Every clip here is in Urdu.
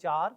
4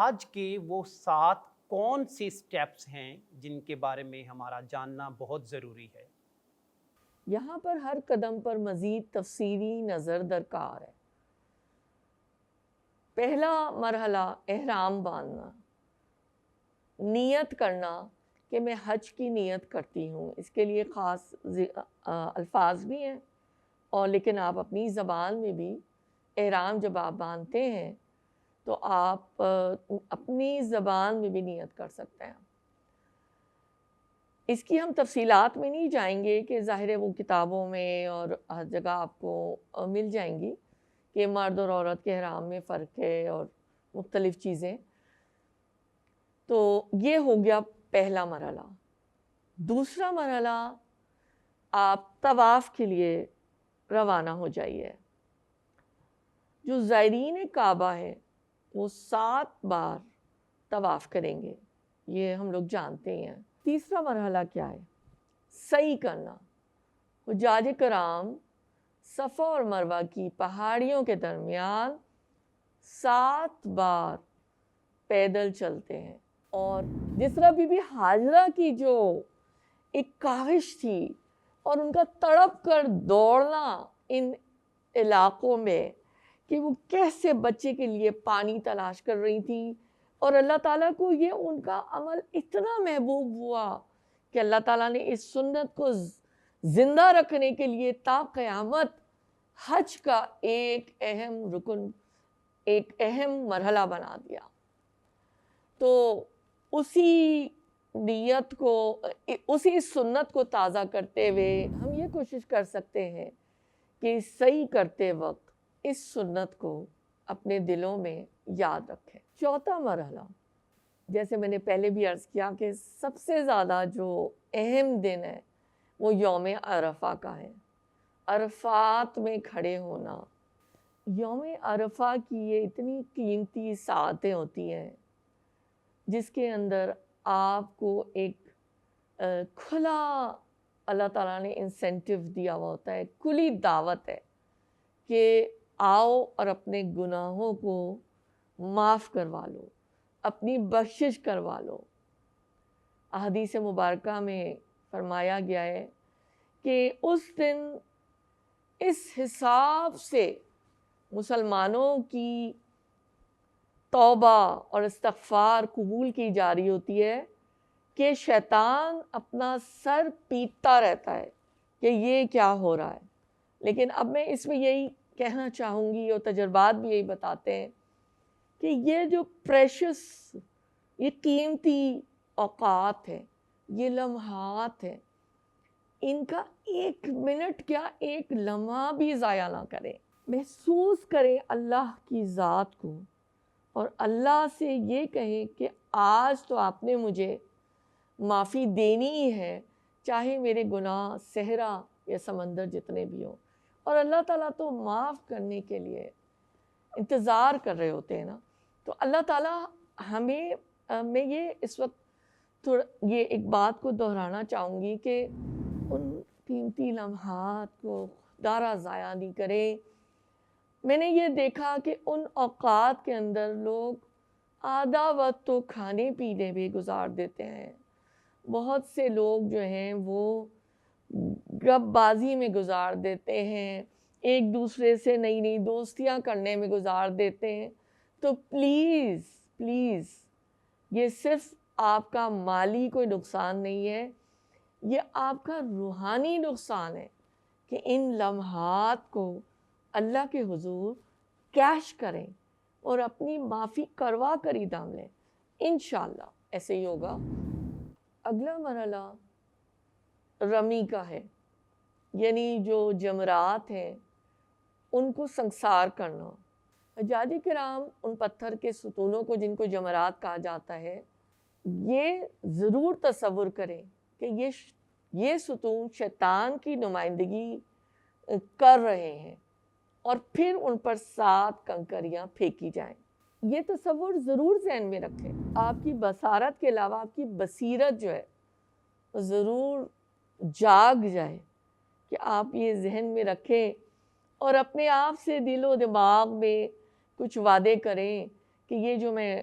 حج کے وہ 7 کون سے سٹیپس ہیں جن کے بارے میں ہمارا جاننا بہت ضروری ہے؟ یہاں پر ہر قدم پر مزید تفصیلی نظر درکار ہے۔ پہلا مرحلہ احرام باندھنا، نیت کرنا کہ میں حج کی نیت کرتی ہوں۔ اس کے لیے خاص الفاظ بھی ہیں، اور لیکن آپ اپنی زبان میں بھی احرام جب آپ باندھتے ہیں تو آپ اپنی زبان میں بھی نیت کر سکتے ہیں۔ اس کی ہم تفصیلات میں نہیں جائیں گے کہ ظاہر ہے وہ کتابوں میں اور ہر جگہ آپ کو مل جائیں گی کہ مرد اور عورت کے احرام میں فرق ہے اور مختلف چیزیں۔ تو یہ ہو گیا پہلا مرحلہ۔ دوسرا مرحلہ، آپ طواف کے لیے روانہ ہو جائیے۔ جو زائرین کعبہ ہے وہ 7 بار طواف کریں گے، یہ ہم لوگ جانتے ہیں۔ تیسرا مرحلہ کیا ہے؟ سعی کرنا۔ حجاج کرام صفا اور مروہ کی پہاڑیوں کے درمیان 7 بار پیدل چلتے ہیں، اور جس طرح بی بی ہاجرہ کی جو ایک کاوش تھی اور ان کا تڑپ کر دوڑنا ان علاقوں میں کہ وہ کیسے بچے کے لیے پانی تلاش کر رہی تھی، اور اللہ تعالیٰ کو یہ ان کا عمل اتنا محبوب ہوا کہ اللہ تعالیٰ نے اس سنت کو زندہ رکھنے کے لیے تا قیامت حج کا ایک اہم رکن، ایک اہم مرحلہ بنا دیا۔ تو اسی نیت کو، اسی سنت کو تازہ کرتے ہوئے ہم یہ کوشش کر سکتے ہیں کہ سعی کرتے وقت اس سنت کو اپنے دلوں میں یاد رکھیں۔ چوتھا مرحلہ، جیسے میں نے پہلے بھی عرض کیا کہ سب سے زیادہ جو اہم دن ہے وہ یوم عرفہ کا ہے۔ عرفات میں کھڑے ہونا، یوم عرفہ کی یہ اتنی قیمتی ساعتیں ہوتی ہیں جس کے اندر آپ کو ایک کھلا اللہ تعالیٰ نے انسینٹیو دیا ہوا ہوتا ہے، کھلی دعوت ہے کہ آؤ اور اپنے گناہوں کو معاف کروا لو، اپنی بخشش کروا لو۔ احادیث مبارکہ میں فرمایا گیا ہے کہ اس دن اس حساب سے مسلمانوں کی توبہ اور استغفار قبول کی جا رہی ہوتی ہے کہ شیطان اپنا سر پیٹتا رہتا ہے کہ یہ کیا ہو رہا ہے۔ لیکن اب میں اس میں یہی کہنا چاہوں گی، اور تجربات بھی یہی بتاتے ہیں کہ یہ جو پریشس، یہ قیمتی اوقات ہیں، یہ لمحات ہیں، ان کا 1 منٹ کیا 1 لمحہ بھی ضائع نہ کریں۔ محسوس کریں اللہ کی ذات کو، اور اللہ سے یہ کہیں کہ آج تو آپ نے مجھے معافی دینی ہے، چاہے میرے گناہ صحرا یا سمندر جتنے بھی ہوں۔ اور اللہ تعالیٰ تو معاف کرنے کے لیے انتظار کر رہے ہوتے ہیں نا۔ تو اللہ تعالیٰ ہمیں، میں یہ اس وقت تھوڑا یہ ایک بات کو دہرانا چاہوں گی کہ ان قیمتی لمحات کو خدا را ضائع نہیں کرے۔ میں نے یہ دیکھا کہ ان اوقات کے اندر لوگ آدھا وقت تو کھانے پینے میں گزار دیتے ہیں، بہت سے لوگ جو ہیں وہ گپ بازی میں گزار دیتے ہیں، ایک دوسرے سے نئی نئی دوستیاں کرنے میں گزار دیتے ہیں۔ تو پلیز پلیز، یہ صرف آپ کا مالی کوئی نقصان نہیں ہے، یہ آپ کا روحانی نقصان ہے کہ ان لمحات کو اللہ کے حضور کیش کریں اور اپنی معافی کروا کر ہی دم لیں۔ انشاءاللہ ایسے ہی ہوگا۔ اگلا مرحلہ رمی کا ہے، یعنی جو جمرات ہیں ان کو سنگسار کرنا۔ حجاج کرام ان پتھر کے ستونوں کو، جن کو جمرات کہا جاتا ہے، یہ ضرور تصور کریں کہ یہ ستون شیطان کی نمائندگی کر رہے ہیں، اور پھر ان پر 7 کنکریاں پھینکی جائیں۔ یہ تصور ضرور ذہن میں رکھیں۔ آپ کی بصارت کے علاوہ آپ کی بصیرت جو ہے ضرور جاگ جائے کہ آپ یہ ذہن میں رکھیں، اور اپنے آپ سے دل و دماغ میں کچھ وعدے کریں کہ یہ جو میں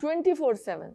24/7,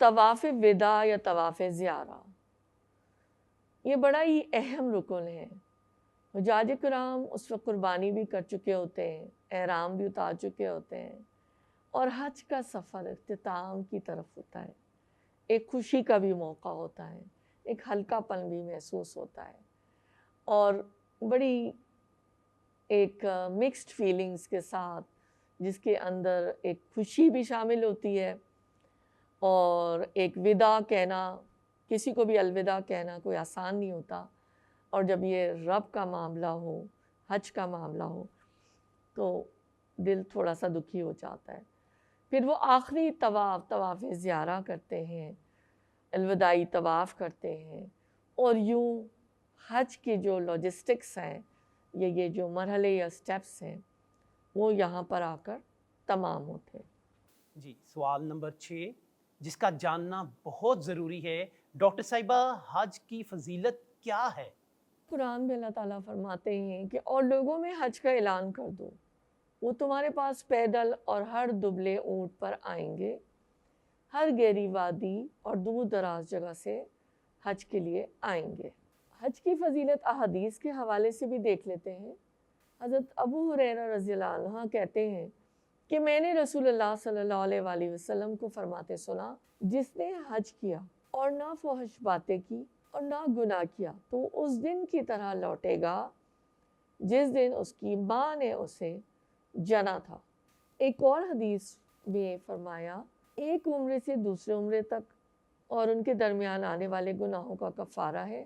طواف ودا یا طواف زیارہ، یہ بڑا ہی اہم رکن ہے۔ حجاج کرام اس وقت قربانی بھی کر چکے ہوتے ہیں، احرام بھی اتار چکے ہوتے ہیں، اور حج کا سفر اختتام کی طرف ہوتا ہے، ایک خوشی کا بھی موقع ہوتا ہے، ایک ہلکا پن بھی محسوس ہوتا ہے، اور بڑی ایک مکسڈ فیلنگز کے ساتھ، جس کے اندر ایک خوشی بھی شامل ہوتی ہے اور ایک وداع کہنا، کسی کو بھی الوداع کہنا کوئی آسان نہیں ہوتا، اور جب یہ رب کا معاملہ ہو، حج کا معاملہ ہو، تو دل تھوڑا سا دکھی ہو جاتا ہے۔ پھر وہ آخری طواف زیارہ کرتے ہیں، الوداعی طواف کرتے ہیں، اور یوں حج کے جو لاجسٹکس ہیں، یہ جو مرحلے یا سٹیپس ہیں، وہ یہاں پر آ کر تمام ہوتے ہیں۔ جی، سوال نمبر 6 جس کا جاننا بہت ضروری ہے، ڈاکٹر صاحبہ حج کی فضیلت کیا ہے؟ قرآن میں اللہ تعالیٰ فرماتے ہیں کہ اور لوگوں میں حج کا اعلان کر دو، وہ تمہارے پاس پیدل اور ہر دبلے اونٹ پر آئیں گے، ہر گہری وادی اور دور دراز جگہ سے حج کے لیے آئیں گے۔ حج کی فضیلت احادیث کے حوالے سے بھی دیکھ لیتے ہیں۔ حضرت ابو ہریرہ رضی اللہ عنہ کہتے ہیں کہ میں نے رسول اللہ صلی اللہ علیہ وآلہ وسلم کو فرماتے سنا، جس نے حج کیا اور نہ فحش باتیں کی اور نہ گناہ کیا تو اس دن کی طرح لوٹے گا جس دن اس کی ماں نے اسے جنا تھا۔ ایک اور حدیث میں فرمایا، ایک عمرے سے دوسرے عمرے تک اور ان کے درمیان آنے والے گناہوں کا کفارہ ہے،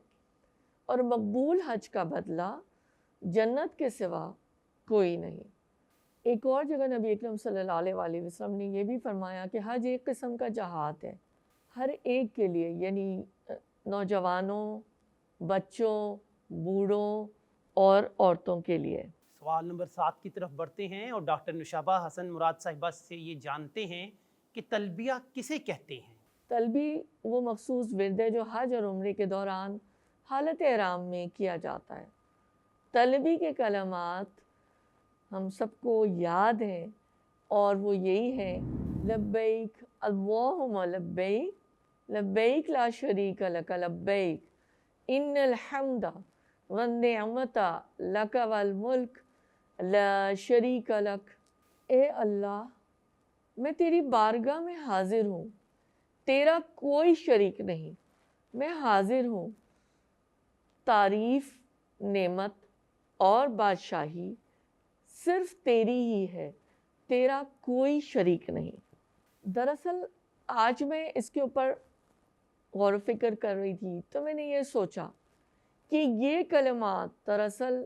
اور مقبول حج کا بدلہ جنت کے سوا کوئی نہیں۔ ایک اور جگہ نبی اکرم صلی اللہ علیہ وآلہ وسلم نے یہ بھی فرمایا کہ حج ایک قسم کا جہاد ہے، ہر ایک کے لیے، یعنی نوجوانوں، بچوں، بوڑھوں اور عورتوں کے لیے۔ سوال نمبر 7 کی طرف بڑھتے ہیں اور ڈاکٹر نشابہ حسن مراد صاحبہ سے یہ جانتے ہیں کہ تلبیہ کسے کہتے ہیں؟ تلبی وہ مخصوص ورد ہے جو حج اور عمرے کے دوران حالت احرام میں کیا جاتا ہے۔ تلبی کے کلمات ہم سب کو یاد ہیں، اور وہ یہی ہیں: لبیک اللہم لبیک، لبیک لا شریک لک لبیک، ان الحمد والنعمت لک والملک لا شریک لک۔ اے اللہ، میں تیری بارگاہ میں حاضر ہوں، تیرا کوئی شریک نہیں، میں حاضر ہوں، تعریف، نعمت اور بادشاہی صرف تیری ہی ہے، تیرا کوئی شریک نہیں۔ دراصل آج میں اس کے اوپر غور و فکر کر رہی تھی تو میں نے یہ سوچا کہ یہ کلمات دراصل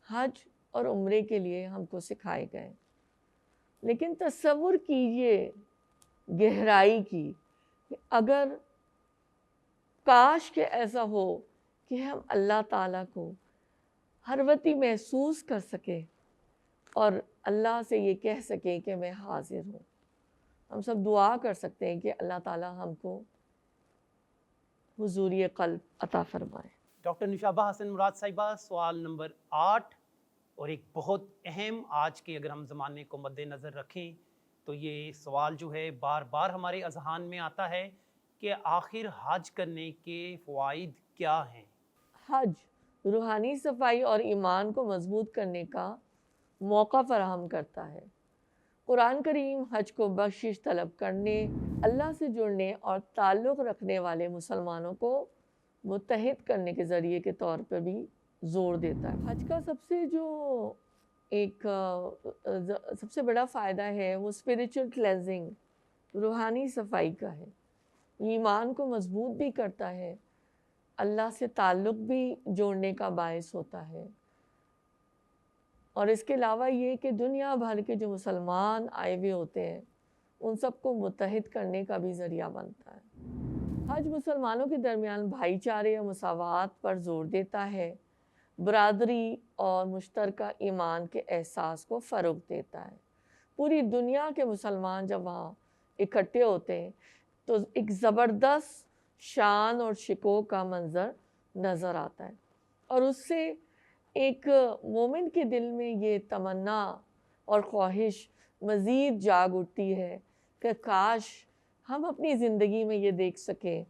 حج اور عمرے کے لیے ہم کو سکھائے گئے، لیکن تصور کیجئے گہرائی کی کہ اگر کاش کہ ایسا ہو کہ ہم اللہ تعالیٰ کو ہر وقت محسوس کر سکیں اور اللہ سے یہ کہہ سکیں کہ میں حاضر ہوں۔ ہم سب دعا کر سکتے ہیں کہ اللہ تعالیٰ ہم کو حضوری قلب عطا فرمائے۔ ڈاکٹر نشابہ حسن مراد صاحبہ، سوال نمبر 8 اور ایک بہت اہم، آج کے اگر ہم زمانے کو مد نظر رکھیں تو یہ سوال جو ہے بار بار ہمارے اذہان میں آتا ہے کہ آخر حج کرنے کے فوائد کیا ہیں؟ حج روحانی صفائی اور ایمان کو مضبوط کرنے کا موقع فراہم کرتا ہے۔ قرآن کریم حج کو بخشش طلب کرنے، اللہ سے جڑنے اور تعلق رکھنے والے مسلمانوں کو متحد کرنے کے ذریعے کے طور پر بھی زور دیتا ہے۔ حج کا سب سے بڑا فائدہ ہے وہ اسپریچول کلینزنگ، روحانی صفائی کا ہے، ایمان کو مضبوط بھی کرتا ہے، اللہ سے تعلق بھی جوڑنے کا باعث ہوتا ہے، اور اس کے علاوہ یہ کہ دنیا بھر کے جو مسلمان آئے ہوئے ہوتے ہیں ان سب کو متحد کرنے کا بھی ذریعہ بنتا ہے۔ حج مسلمانوں کے درمیان بھائی چارے اور مساوات پر زور دیتا ہے، برادری اور مشترکہ ایمان کے احساس کو فروغ دیتا ہے۔ پوری دنیا کے مسلمان جب وہاں اکٹھے ہوتے ہیں تو ایک زبردست شان اور شکوہ کا منظر نظر آتا ہے، اور اس سے ایک مومن کے دل میں یہ تمنا اور خواہش مزید جاگ اٹھتی ہے کہ کاش ہم اپنی زندگی میں یہ دیکھ سکیں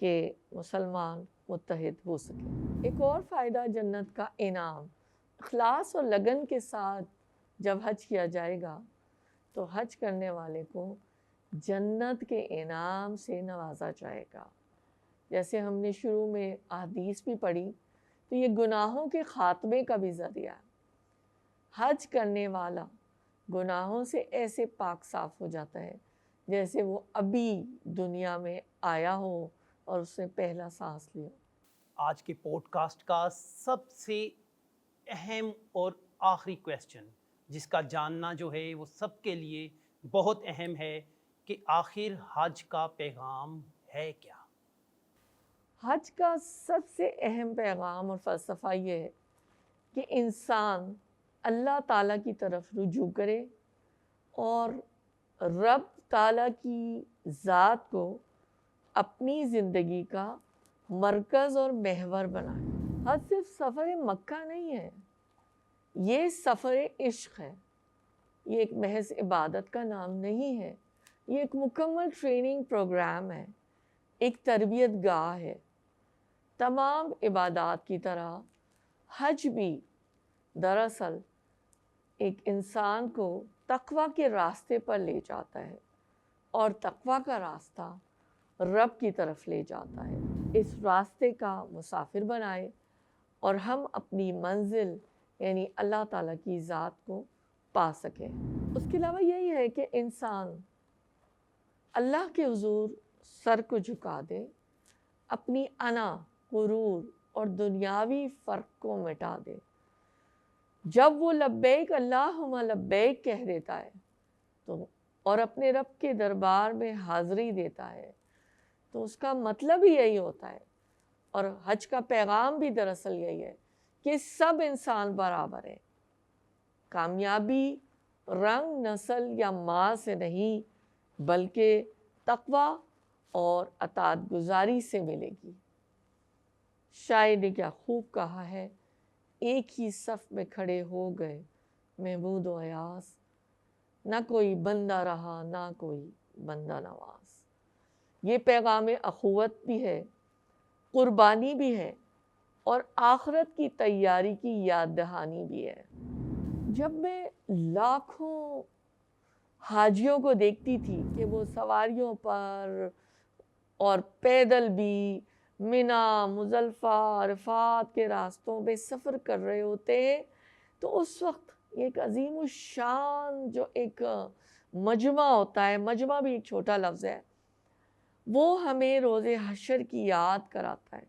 کہ مسلمان متحد ہو سکیں۔ ایک اور فائدہ جنت کا انعام، اخلاص اور لگن کے ساتھ جب حج کیا جائے گا تو حج کرنے والے کو جنت کے انعام سے نوازا جائے گا۔ جیسے ہم نے شروع میں احادیث بھی پڑھی تو یہ گناہوں کے خاتمے کا بھی ذریعہ ہے۔ حج کرنے والا گناہوں سے ایسے پاک صاف ہو جاتا ہے جیسے وہ ابھی دنیا میں آیا ہو اور اس نے پہلا سانس لیا۔ آج کے پوڈ کاسٹ کا سب سے اہم اور آخری کویسچن جس کا جاننا جو ہے وہ سب کے لیے بہت اہم ہے کہ آخر حج کا پیغام ہے کیا؟ حج کا سب سے اہم پیغام اور فلسفہ یہ ہے کہ انسان اللہ تعالیٰ کی طرف رجوع کرے اور رب تعالیٰ کی ذات کو اپنی زندگی کا مرکز اور محور بنائے۔ حج صرف سفر مکہ نہیں ہے، یہ سفر عشق ہے، یہ ایک محض عبادت کا نام نہیں ہے، یہ ایک مکمل ٹریننگ پروگرام ہے، ایک تربیت گاہ ہے۔ تمام عبادات کی طرح حج بھی دراصل ایک انسان کو تقویٰ کے راستے پر لے جاتا ہے اور تقویٰ کا راستہ رب کی طرف لے جاتا ہے۔ اس راستے کا مسافر بنائے اور ہم اپنی منزل یعنی اللہ تعالیٰ کی ذات کو پا سکیں۔ اس کے علاوہ یہی ہے کہ انسان اللہ کے حضور سر کو جھکا دے، اپنی انا، غرور اور دنیاوی فرق کو مٹا دے۔ جب وہ لبیک اللہم لبیک کہہ دیتا ہے تو اور اپنے رب کے دربار میں حاضری دیتا ہے تو اس کا مطلب ہی یہی ہوتا ہے، اور حج کا پیغام بھی دراصل یہی ہے کہ سب انسان برابر ہیں۔ کامیابی رنگ، نسل یا ماں سے نہیں بلکہ تقویٰ اور اطاعت گزاری سے ملے گی۔ شاعر نے کیا خوب کہا ہے، ایک ہی صف میں کھڑے ہو گئے محمود و ایاز، نہ کوئی بندہ رہا نہ کوئی بندہ نواز۔ یہ پیغام اخوت بھی ہے، قربانی بھی ہے اور آخرت کی تیاری کی یاد دہانی بھی ہے۔ جب میں لاکھوں حاجیوں کو دیکھتی تھی کہ وہ سواریوں پر اور پیدل بھی منی، مزدلفہ، عرفات کے راستوں پہ سفر کر رہے ہوتے ہیں تو اس وقت ایک عظیم الشان جو ایک مجمع ہوتا ہے، مجمع بھی ایک چھوٹا لفظ ہے، وہ ہمیں روز حشر کی یاد کراتا ہے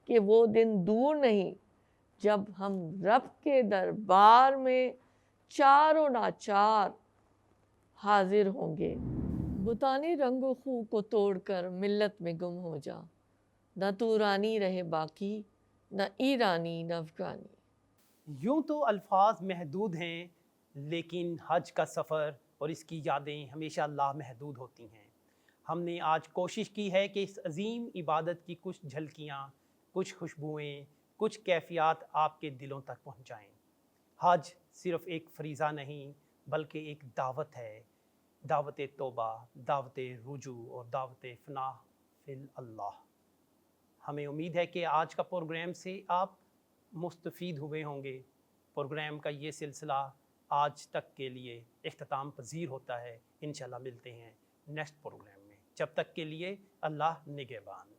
کہ وہ دن دور نہیں جب ہم رب کے دربار میں چاروں ناچار حاضر ہوں گے۔ بتانے رنگ و خو کو توڑ کر ملت میں گم ہو جا، نہ تو رانی رہے باقی، نہ ایرانی نہ افغانی۔ یوں تو الفاظ محدود ہیں لیکن حج کا سفر اور اس کی یادیں ہمیشہ لامحدود ہوتی ہیں۔ ہم نے آج کوشش کی ہے کہ اس عظیم عبادت کی کچھ جھلکیاں، کچھ خوشبوئیں، کچھ کیفیات آپ کے دلوں تک پہنچائیں۔ حج صرف ایک فریضہ نہیں بلکہ ایک دعوت ہے، دعوت توبہ، دعوت رجوع اور دعوت فنا فی اللہ۔ ہمیں امید ہے کہ آج کا پروگرام سے آپ مستفید ہوئے ہوں گے۔ پروگرام کا یہ سلسلہ آج تک کے لیے اختتام پذیر ہوتا ہے۔ انشاءاللہ ملتے ہیں نیکسٹ پروگرام میں، جب تک کے لیے اللہ نگہبان۔